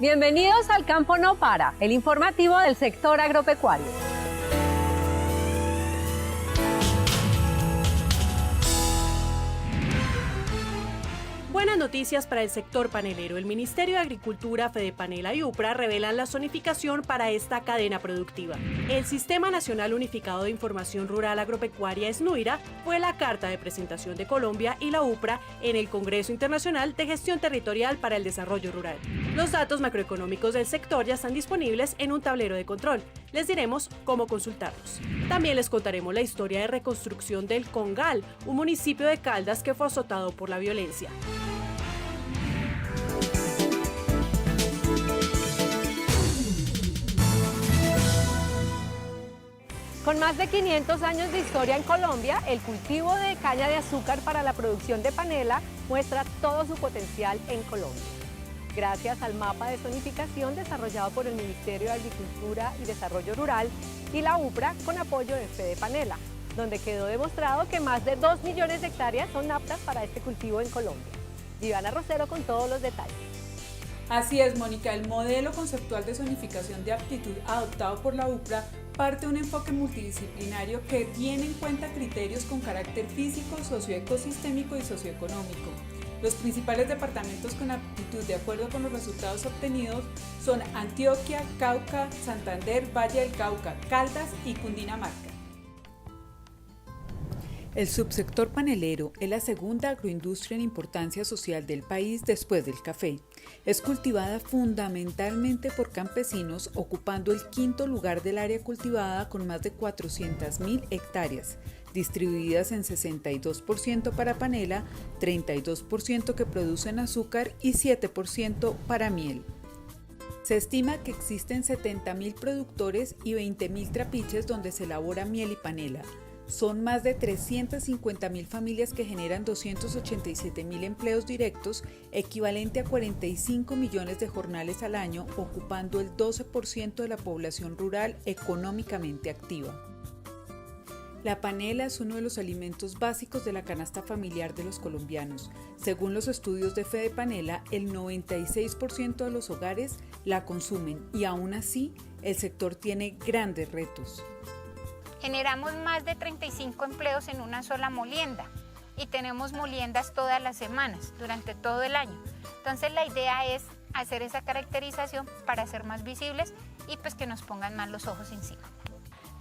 Bienvenidos al Campo No Para, el informativo del sector agropecuario. Buenas noticias para el sector panelero. El Ministerio de Agricultura, Fedepanela y UPRA revelan la zonificación para esta cadena productiva. El Sistema Nacional Unificado de Información Rural Agropecuaria, SNUIRA, fue la carta de presentación de Colombia y la UPRA en el Congreso Internacional de Gestión Territorial para el Desarrollo Rural. Los datos macroeconómicos del sector ya están disponibles en un tablero de control. Les diremos cómo consultarlos. También les contaremos la historia de reconstrucción del Congal, un municipio de Caldas que fue azotado por la violencia. Con más de 500 años de historia en Colombia, el cultivo de caña de azúcar para la producción de panela muestra todo su potencial en Colombia. Gracias al mapa de zonificación desarrollado por el Ministerio de Agricultura y Desarrollo Rural y la UPRA con apoyo de Fedepanela, donde quedó demostrado que más de 2 millones de hectáreas son aptas para este cultivo en Colombia. Ivana Rosero con todos los detalles. Así es, Mónica, el modelo conceptual de zonificación de aptitud adoptado por la UPRA parte de un enfoque multidisciplinario que tiene en cuenta criterios con carácter físico, socioecosistémico y socioeconómico. Los principales departamentos con aptitud de acuerdo con los resultados obtenidos son Antioquia, Cauca, Santander, Valle del Cauca, Caldas y Cundinamarca. El subsector panelero es la segunda agroindustria en importancia social del país después del café. Es cultivada fundamentalmente por campesinos, ocupando el quinto lugar del área cultivada con más de 400.000 hectáreas, distribuidas en 62% para panela, 32% que producen azúcar y 7% para miel. Se estima que existen 70.000 productores y 20.000 trapiches donde se elabora miel y panela. Son más de 350.000 familias que generan 287.000 empleos directos, equivalente a 45 millones de jornales al año, ocupando el 12% de la población rural económicamente activa. La panela es uno de los alimentos básicos de la canasta familiar de los colombianos. Según los estudios de Fedepanela, el 96% de los hogares la consumen y aún así el sector tiene grandes retos. Generamos más de 35 empleos en una sola molienda y tenemos moliendas todas las semanas, durante todo el año. Entonces la idea es hacer esa caracterización para ser más visibles y pues que nos pongan más los ojos encima.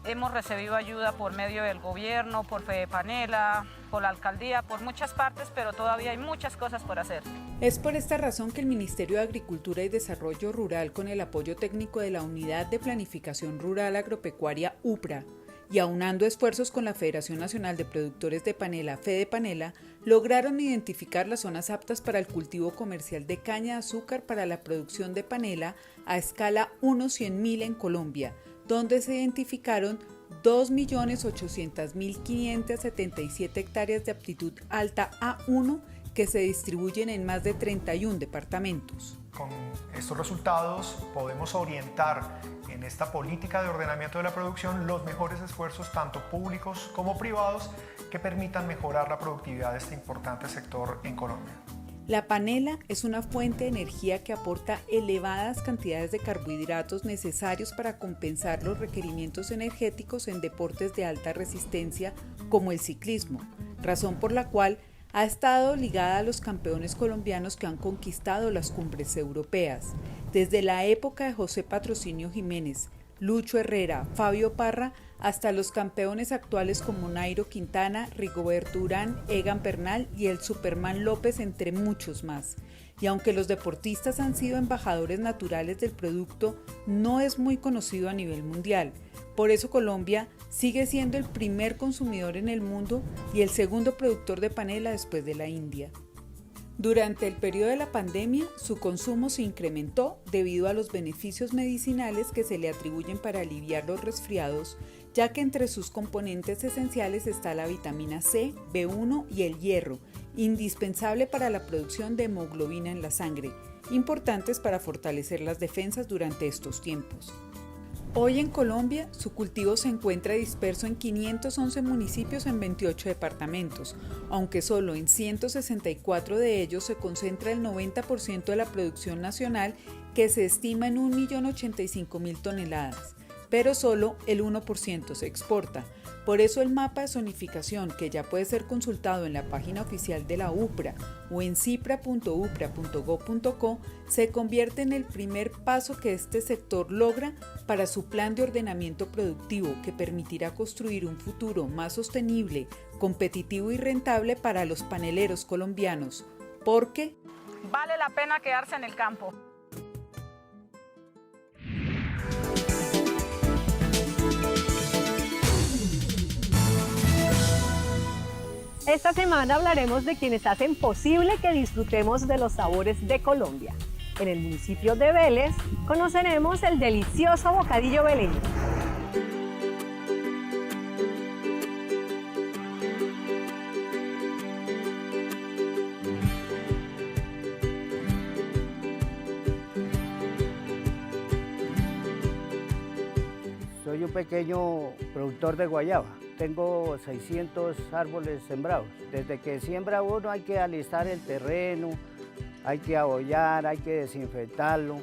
Hemos recibido ayuda por medio del gobierno, por Fedepanela, por la alcaldía, por muchas partes, pero todavía hay muchas cosas por hacer. Es por esta razón que el Ministerio de Agricultura y Desarrollo Rural, con el apoyo técnico de la Unidad de Planificación Rural Agropecuaria UPRA, y aunando esfuerzos con la Federación Nacional de Productores de Panela, Fedepanela, lograron identificar las zonas aptas para el cultivo comercial de caña de azúcar para la producción de panela a escala 1/100.000 en Colombia, donde se identificaron 2.800.577 hectáreas de aptitud alta A1 que se distribuyen en más de 31 departamentos. Con estos resultados podemos orientar en esta política de ordenamiento de la producción los mejores esfuerzos tanto públicos como privados que permitan mejorar la productividad de este importante sector en Colombia. La panela es una fuente de energía que aporta elevadas cantidades de carbohidratos necesarios para compensar los requerimientos energéticos en deportes de alta resistencia como el ciclismo, razón por la cual ha estado ligada a los campeones colombianos que han conquistado las cumbres europeas. Desde la época de José Patrocinio Jiménez, Lucho Herrera, Fabio Parra, hasta los campeones actuales como Nairo Quintana, Rigoberto Urán, Egan Bernal y el Superman López, entre muchos más. Y aunque los deportistas han sido embajadores naturales del producto, no es muy conocido a nivel mundial. Por eso Colombia sigue siendo el primer consumidor en el mundo y el segundo productor de panela después de la India. Durante el periodo de la pandemia, su consumo se incrementó debido a los beneficios medicinales que se le atribuyen para aliviar los resfriados, ya que entre sus componentes esenciales está la vitamina C, B1 y el hierro, indispensable para la producción de hemoglobina en la sangre, importantes para fortalecer las defensas durante estos tiempos. Hoy en Colombia, su cultivo se encuentra disperso en 511 municipios en 28 departamentos, aunque solo en 164 de ellos se concentra el 90% de la producción nacional que se estima en 1.085.000 toneladas, pero solo el 1% se exporta. Por eso el mapa de zonificación, que ya puede ser consultado en la página oficial de la UPRA o en cipra.upra.gov.co, se convierte en el primer paso que este sector logra para su plan de ordenamiento productivo, que permitirá construir un futuro más sostenible, competitivo y rentable para los paneleros colombianos, porque Vale la pena quedarse en el campo. Esta semana hablaremos de quienes hacen posible que disfrutemos de los sabores de Colombia. En el municipio de Vélez conoceremos el delicioso bocadillo veleño. Soy un pequeño productor de guayaba. Tengo 600 árboles sembrados. Desde que siembra uno hay que alistar el terreno, hay que abollar, hay que desinfectarlo.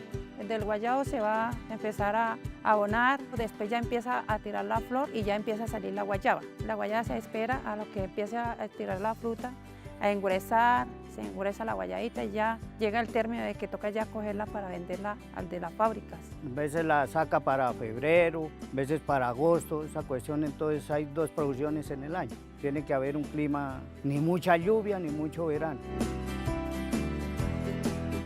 Del guayabo se va a empezar a abonar, después ya empieza a tirar la flor y ya empieza a salir la guayaba. La guayaba se espera a lo que empiece a tirar la fruta, a engrosar, se engresa la guayabita y ya llega el término de que toca ya cogerla para venderla al de las fábricas. A veces la saca para febrero, a veces para agosto, esa cuestión. Entonces hay dos producciones en el año. Tiene que haber un clima, ni mucha lluvia ni mucho verano.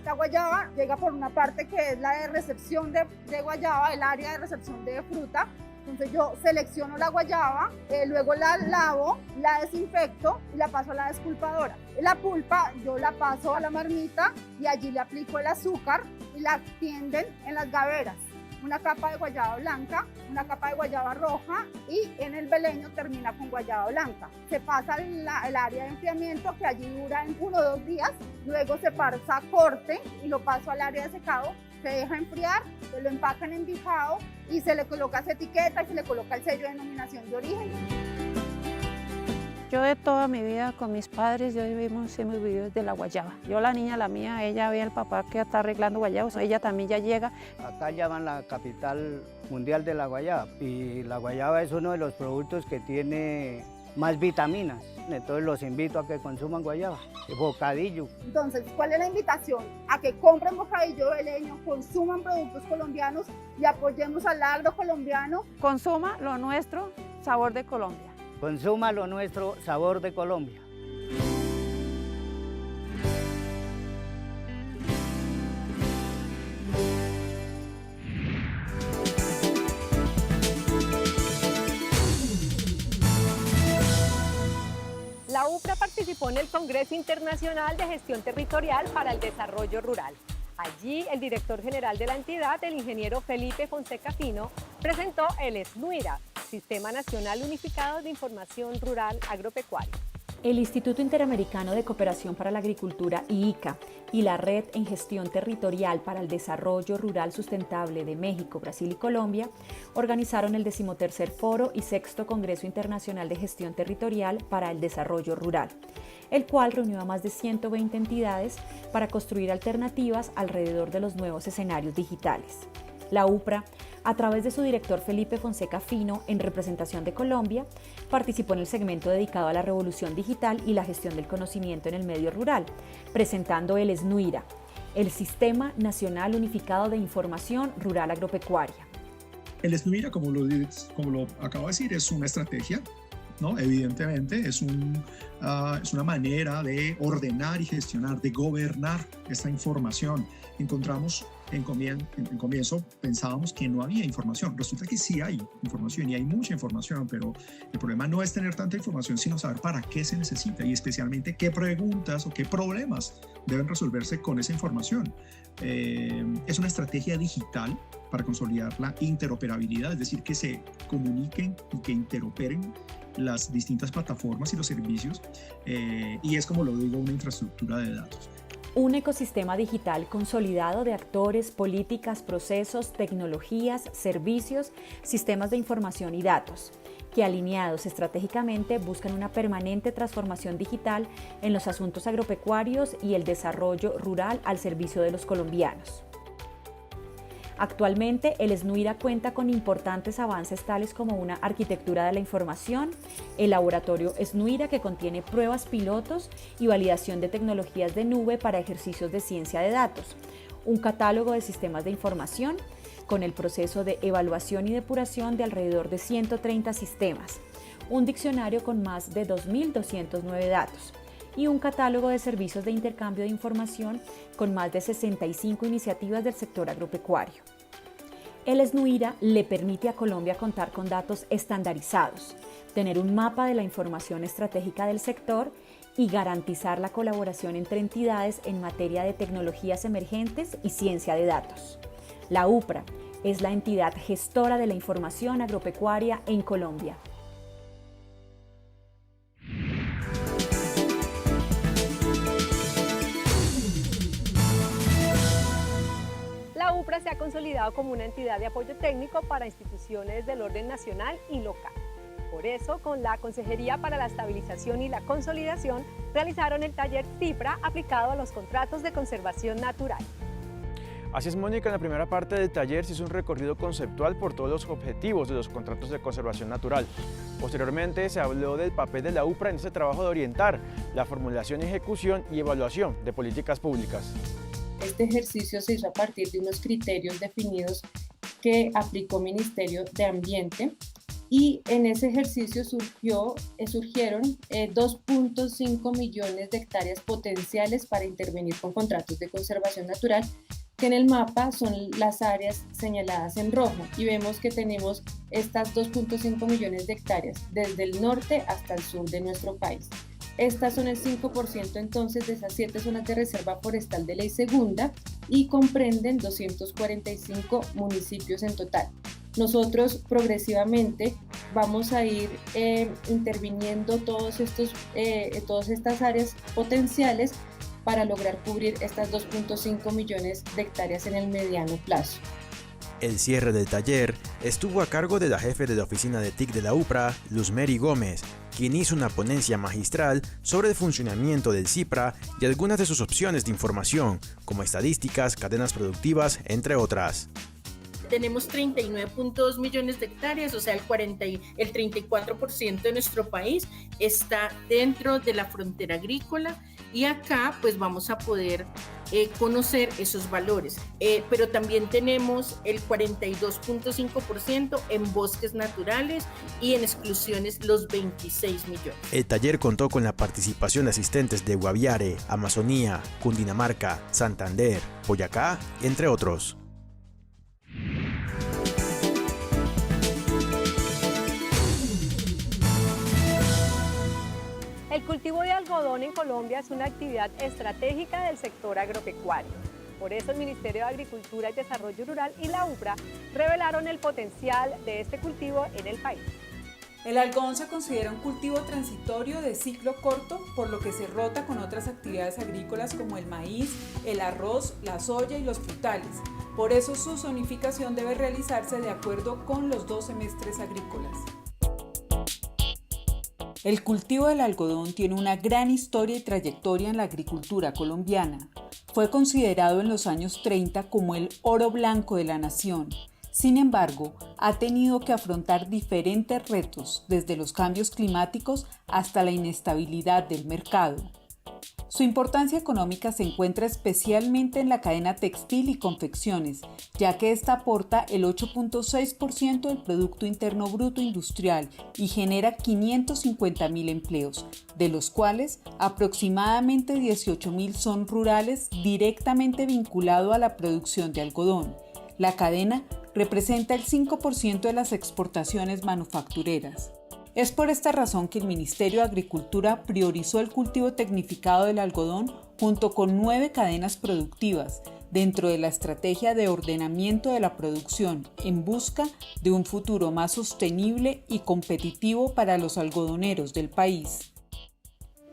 La guayaba llega por una parte que es la de recepción de guayaba, el área de recepción de fruta. Entonces yo selecciono la guayaba, luego la lavo, la desinfecto y la paso a la desculpadora. La pulpa yo la paso a la marmita y allí le aplico el azúcar y la tienden en las gaveras. Una capa de guayaba blanca, una capa de guayaba roja y en el veleño termina con guayaba blanca. Se pasa el área de enfriamiento, que allí dura en 1 o 2 días, luego se pasa a corte y lo paso al área de secado, se deja enfriar, se lo empacan en bijao y se le coloca su etiqueta y se le coloca el sello de denominación de origen. Yo de toda mi vida con mis padres, yo hemos vivido de la guayaba. Yo la niña, la mía, ella ve al papá que está arreglando guayabos, ella también ya llega. Acá llaman la capital mundial de la guayaba y la guayaba es uno de los productos que tiene más vitaminas. Entonces los invito a que consuman guayaba, bocadillo. Entonces, ¿cuál es la invitación? A que compren bocadillo veleño, consuman productos colombianos y apoyemos al agro colombiano. Consuma lo nuestro, sabor de Colombia. Consuma lo nuestro, sabor de Colombia. La UPRA participó en el Congreso Internacional de Gestión Territorial para el Desarrollo Rural. Allí, el director general de la entidad, el ingeniero Felipe Fonseca Fino, presentó el SNUIRA, Sistema Nacional Unificado de Información Rural Agropecuaria. El Instituto Interamericano de Cooperación para la Agricultura, IICA, y la Red en Gestión Territorial para el Desarrollo Rural Sustentable de México, Brasil y Colombia organizaron el 13º Foro y 6º Congreso Internacional de Gestión Territorial para el Desarrollo Rural, el cual reunió a más de 120 entidades para construir alternativas alrededor de los nuevos escenarios digitales. La UPRA, a través de su director Felipe Fonseca Fino, en representación de Colombia, participó en el segmento dedicado a la revolución digital y la gestión del conocimiento en el medio rural, presentando el SNUIRA, el Sistema Nacional Unificado de Información Rural Agropecuaria. El SNUIRA, como lo acabo de decir, es una estrategia, ¿no? Evidentemente es una manera de ordenar y gestionar, de gobernar esta información. Encontramos en comienzo pensábamos que no había información. Resulta que sí hay información y hay mucha información, pero el problema no es tener tanta información, sino saber para qué se necesita y especialmente qué preguntas o qué problemas deben resolverse con esa información. Es una estrategia digital para consolidar la interoperabilidad, es decir, que se comuniquen y que interoperen las distintas plataformas y los servicios, y es, como lo digo, una infraestructura de datos. Un ecosistema digital consolidado de actores, políticas, procesos, tecnologías, servicios, sistemas de información y datos, que alineados estratégicamente buscan una permanente transformación digital en los asuntos agropecuarios y el desarrollo rural al servicio de los colombianos. Actualmente, el SNUIRA cuenta con importantes avances tales como una arquitectura de la información, el laboratorio SNUIRA que contiene pruebas pilotos y validación de tecnologías de nube para ejercicios de ciencia de datos, un catálogo de sistemas de información con el proceso de evaluación y depuración de alrededor de 130 sistemas, un diccionario con más de 2.209 datos y un catálogo de servicios de intercambio de información con más de 65 iniciativas del sector agropecuario. El SNUIRA le permite a Colombia contar con datos estandarizados, tener un mapa de la información estratégica del sector y garantizar la colaboración entre entidades en materia de tecnologías emergentes y ciencia de datos. La UPRA es la entidad gestora de la información agropecuaria en Colombia. La UPRA se ha consolidado como una entidad de apoyo técnico para instituciones del orden nacional y local. Por eso, con la Consejería para la Estabilización y la Consolidación, realizaron el taller CIPRA aplicado a los contratos de conservación natural. Así es, Mónica, en la primera parte del taller se hizo un recorrido conceptual por todos los objetivos de los contratos de conservación natural. Posteriormente se habló del papel de la UPRA en este trabajo de orientar la formulación, ejecución y evaluación de políticas públicas. Este ejercicio se hizo a partir de unos criterios definidos que aplicó Ministerio de Ambiente y en ese ejercicio surgieron 2.5 millones de hectáreas potenciales para intervenir con contratos de conservación natural, que en el mapa son las áreas señaladas en rojo y vemos que tenemos estas 2.5 millones de hectáreas desde el norte hasta el sur de nuestro país. Estas son el 5% entonces de esas 7 zonas de reserva forestal de ley segunda y comprenden 245 municipios en total. Nosotros progresivamente vamos a ir interviniendo todas estas áreas potenciales para lograr cubrir estas 2.5 millones de hectáreas en el mediano plazo. El cierre del taller estuvo a cargo de la jefe de la oficina de TIC de la UPRA, Luzmeri Gómez, quien hizo una ponencia magistral sobre el funcionamiento del CIPRA y algunas de sus opciones de información, como estadísticas, cadenas productivas, entre otras. Tenemos 39.2 millones de hectáreas, o sea, el 34% de nuestro país está dentro de la frontera agrícola y acá pues vamos a poder conocer esos valores, pero también tenemos el 42.5% en bosques naturales y en exclusiones los 26 millones. El taller contó con la participación de asistentes de Guaviare, Amazonía, Cundinamarca, Santander, Boyacá, entre otros. El cultivo de algodón en Colombia es una actividad estratégica del sector agropecuario. Por eso el Ministerio de Agricultura y Desarrollo Rural y la UPRA revelaron el potencial de este cultivo en el país. El algodón se considera un cultivo transitorio de ciclo corto, por lo que se rota con otras actividades agrícolas como el maíz, el arroz, la soya y los frutales. Por eso su zonificación debe realizarse de acuerdo con los 2 semestres agrícolas. El cultivo del algodón tiene una gran historia y trayectoria en la agricultura colombiana. Fue considerado en los años 30 como el oro blanco de la nación. Sin embargo, ha tenido que afrontar diferentes retos, desde los cambios climáticos hasta la inestabilidad del mercado. Su importancia económica se encuentra especialmente en la cadena textil y confecciones, ya que esta aporta el 8.6% del Producto Interno Bruto Industrial y genera 550.000 empleos, de los cuales aproximadamente 18.000 son rurales directamente vinculados a la producción de algodón. La cadena representa el 5% de las exportaciones manufactureras. Es por esta razón que el Ministerio de Agricultura priorizó el cultivo tecnificado del algodón junto con 9 cadenas productivas dentro de la estrategia de ordenamiento de la producción en busca de un futuro más sostenible y competitivo para los algodoneros del país.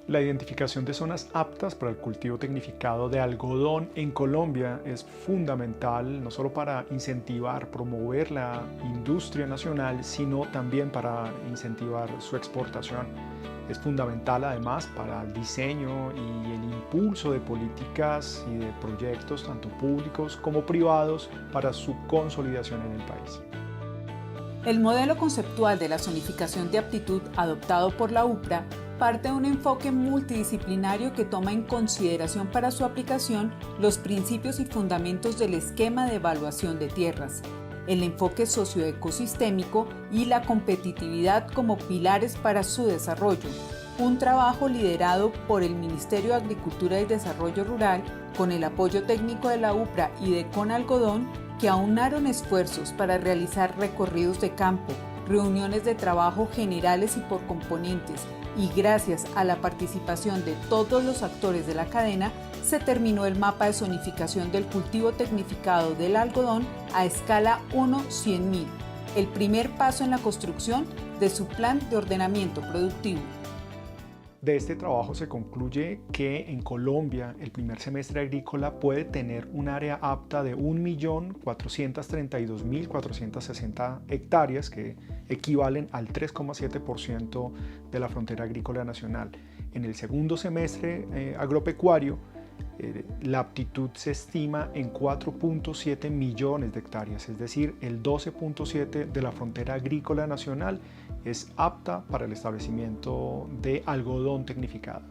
La identificación de zonas aptas para el cultivo tecnificado de algodón en Colombia es fundamental, no solo para incentivar, promover la industria nacional, sino también para incentivar su exportación. Es fundamental además para el diseño y el impulso de políticas y de proyectos tanto públicos como privados para su consolidación en el país. El modelo conceptual de la zonificación de aptitud adoptado por la UPRA parte de un enfoque multidisciplinario que toma en consideración para su aplicación los principios y fundamentos del esquema de evaluación de tierras, el enfoque socioecosistémico y la competitividad como pilares para su desarrollo. Un trabajo liderado por el Ministerio de Agricultura y Desarrollo Rural con el apoyo técnico de la UPRA y de Conalgodón, que aunaron esfuerzos para realizar recorridos de campo, reuniones de trabajo generales y por componentes, y gracias a la participación de todos los actores de la cadena, se terminó el mapa de zonificación del cultivo tecnificado del algodón a escala 1/100.000, el primer paso en la construcción de su plan de ordenamiento productivo. De este trabajo se concluye que en Colombia el primer semestre agrícola puede tener un área apta de 1.432.460 hectáreas, que equivalen al 3,7% de la frontera agrícola nacional. En el segundo semestre agropecuario, la aptitud se estima en 4.7 millones de hectáreas, es decir, el 12.7% de la frontera agrícola nacional es apta para el establecimiento de algodón tecnificado.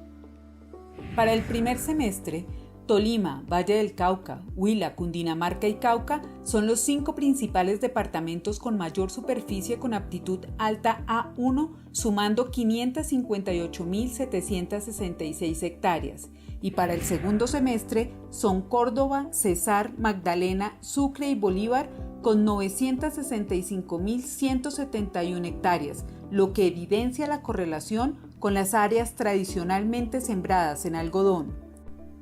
Para el primer semestre, Tolima, Valle del Cauca, Huila, Cundinamarca y Cauca son los 5 principales departamentos con mayor superficie con aptitud alta A1, sumando 558.766 hectáreas. Y para el segundo semestre son Córdoba, Cesar, Magdalena, Sucre y Bolívar con 965.171 hectáreas, lo que evidencia la correlación con las áreas tradicionalmente sembradas en algodón.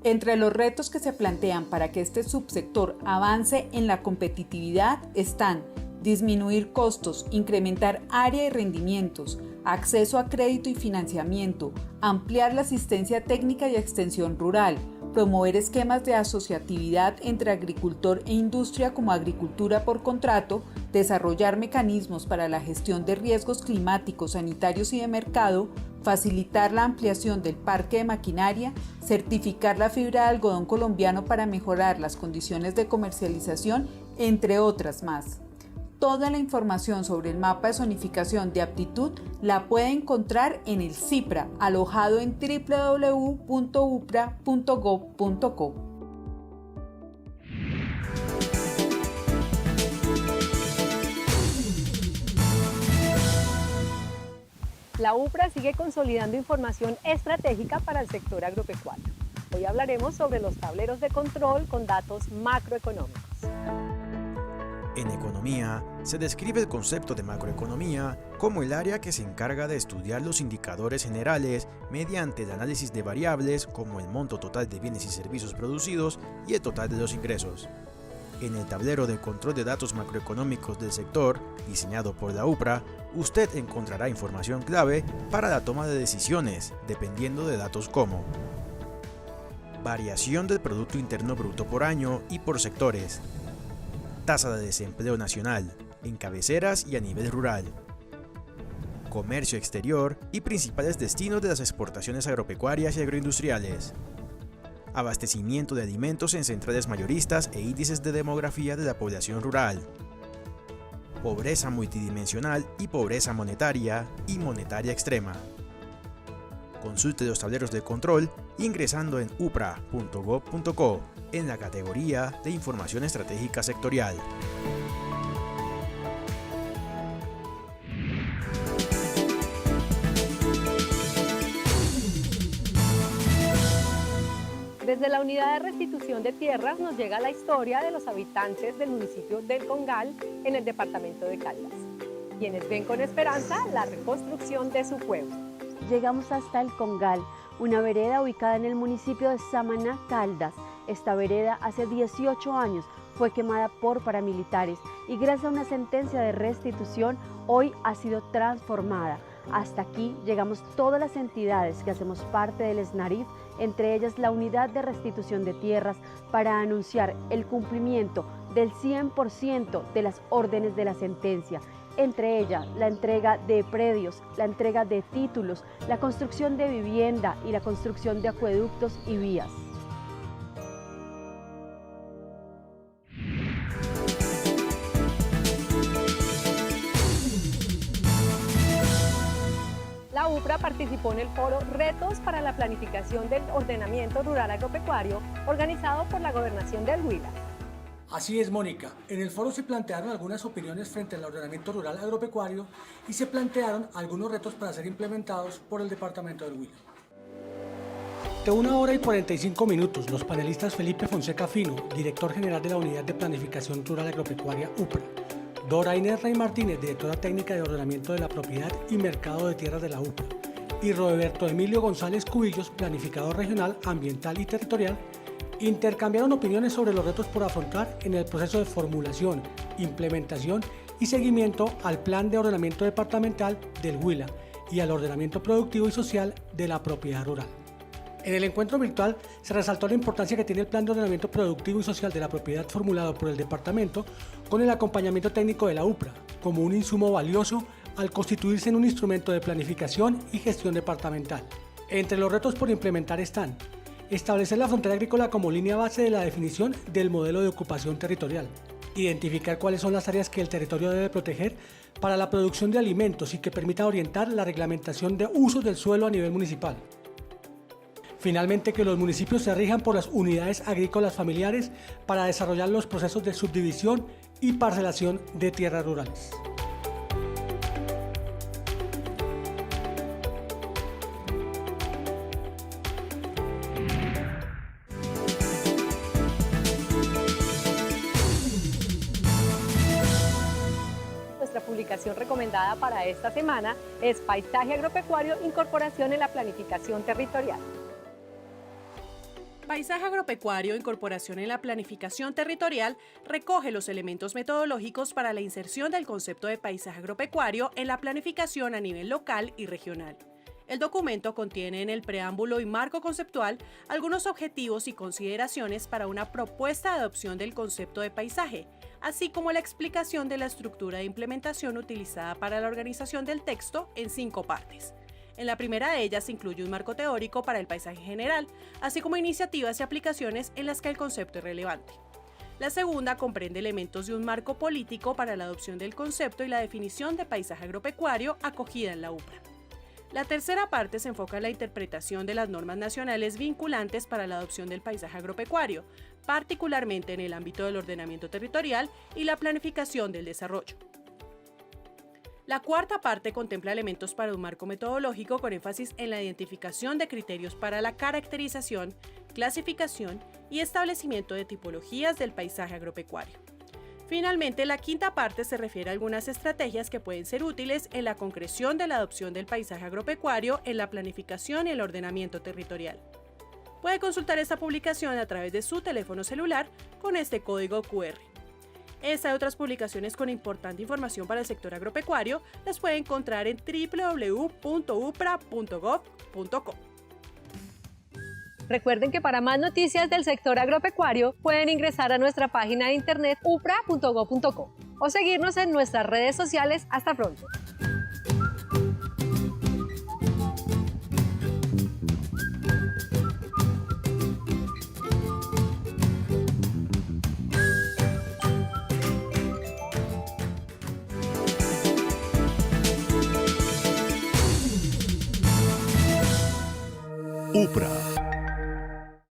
Entre los retos que se plantean para que este subsector avance en la competitividad están disminuir costos, incrementar área y rendimientos, acceso a crédito y financiamiento, ampliar la asistencia técnica y extensión rural, promover esquemas de asociatividad entre agricultor e industria como agricultura por contrato, desarrollar mecanismos para la gestión de riesgos climáticos, sanitarios y de mercado, facilitar la ampliación del parque de maquinaria, certificar la fibra de algodón colombiano para mejorar las condiciones de comercialización, entre otras más. Toda la información sobre el mapa de zonificación de aptitud la puede encontrar en el CIPRA, alojado en www.upra.gov.co. La UPRA sigue consolidando información estratégica para el sector agropecuario. Hoy hablaremos sobre los tableros de control con datos macroeconómicos. En economía, se describe el concepto de macroeconomía como el área que se encarga de estudiar los indicadores generales mediante el análisis de variables como el monto total de bienes y servicios producidos y el total de los ingresos. En el tablero de control de datos macroeconómicos del sector, diseñado por la UPRA, usted encontrará información clave para la toma de decisiones, dependiendo de datos como variación del Producto Interno Bruto por año y por sectores, tasa de desempleo nacional, en cabeceras y a nivel rural, comercio exterior y principales destinos de las exportaciones agropecuarias y agroindustriales, abastecimiento de alimentos en centrales mayoristas e índices de demografía de la población rural, pobreza multidimensional y pobreza monetaria y monetaria extrema. Consulte los tableros de control ingresando en upra.gov.co en la categoría de Información Estratégica Sectorial. Desde la Unidad de Restitución de Tierras nos llega la historia de los habitantes del municipio del Congal en el departamento de Caldas, quienes ven con esperanza la reconstrucción de su pueblo. Llegamos hasta el Congal, una vereda ubicada en el municipio de Samaná, Caldas. Esta vereda hace 18 años fue quemada por paramilitares y gracias a una sentencia de restitución hoy ha sido transformada. Hasta aquí llegamos todas las entidades que hacemos parte del SNARIF, entre ellas la Unidad de Restitución de Tierras, para anunciar el cumplimiento del 100% de las órdenes de la sentencia. entre ellas la entrega de predios, la entrega de títulos, la construcción de vivienda y la construcción de acueductos y vías. La UPRA participó en el foro Retos para la Planificación del Ordenamiento Rural Agropecuario, organizado por la Gobernación del Huila. Así es, Mónica. En el foro se plantearon algunas opiniones frente al ordenamiento rural agropecuario y se plantearon algunos retos para ser implementados por el departamento del Huila. De 1 hora y 45 minutos, los panelistas Felipe Fonseca Fino, director general de la Unidad de Planificación Rural Agropecuaria UPRA, Dora Inés Rey Martínez, directora técnica de ordenamiento de la propiedad y mercado de tierras de la UPRA, y Roberto Emilio González Cubillos, planificador regional, ambiental y territorial, intercambiaron opiniones sobre los retos por afrontar en el proceso de formulación, implementación y seguimiento al Plan de Ordenamiento Departamental del Huila y al ordenamiento productivo y social de la propiedad rural. En el encuentro virtual se resaltó la importancia que tiene el Plan de Ordenamiento Productivo y Social de la propiedad formulado por el departamento con el acompañamiento técnico de la UPRA como un insumo valioso al constituirse en un instrumento de planificación y gestión departamental. Entre los retos por implementar están establecer la frontera agrícola como línea base de la definición del modelo de ocupación territorial, identificar cuáles son las áreas que el territorio debe proteger para la producción de alimentos y que permita orientar la reglamentación de usos del suelo a nivel municipal. Finalmente, que los municipios se rijan por las unidades agrícolas familiares para desarrollar los procesos de subdivisión y parcelación de tierras rurales. Nuestra publicación recomendada para esta semana es Paisaje Agropecuario, Incorporación en la Planificación Territorial. Paisaje Agropecuario, Incorporación en la Planificación Territorial recoge los elementos metodológicos para la inserción del concepto de paisaje agropecuario en la planificación a nivel local y regional. El documento contiene en el preámbulo y marco conceptual algunos objetivos y consideraciones para una propuesta de adopción del concepto de paisaje, así como la explicación de la estructura de implementación utilizada para la organización del texto en 5 partes. En la primera de ellas se incluye un marco teórico para el paisaje general, así como iniciativas y aplicaciones en las que el concepto es relevante. La segunda comprende elementos de un marco político para la adopción del concepto y la definición de paisaje agropecuario acogida en la UPRA. La tercera parte se enfoca en la interpretación de las normas nacionales vinculantes para la adopción del paisaje agropecuario, particularmente en el ámbito del ordenamiento territorial y la planificación del desarrollo. La cuarta parte contempla elementos para un marco metodológico con énfasis en la identificación de criterios para la caracterización, clasificación y establecimiento de tipologías del paisaje agropecuario. Finalmente, la quinta parte se refiere a algunas estrategias que pueden ser útiles en la concreción de la adopción del paisaje agropecuario en la planificación y el ordenamiento territorial. Puede consultar esta publicación a través de su teléfono celular con este código QR. Esta y otras publicaciones con importante información para el sector agropecuario las puede encontrar en www.upra.gov.co. Recuerden que para más noticias del sector agropecuario pueden ingresar a nuestra página de internet upra.gov.co o seguirnos en nuestras redes sociales. Hasta pronto. UPRA.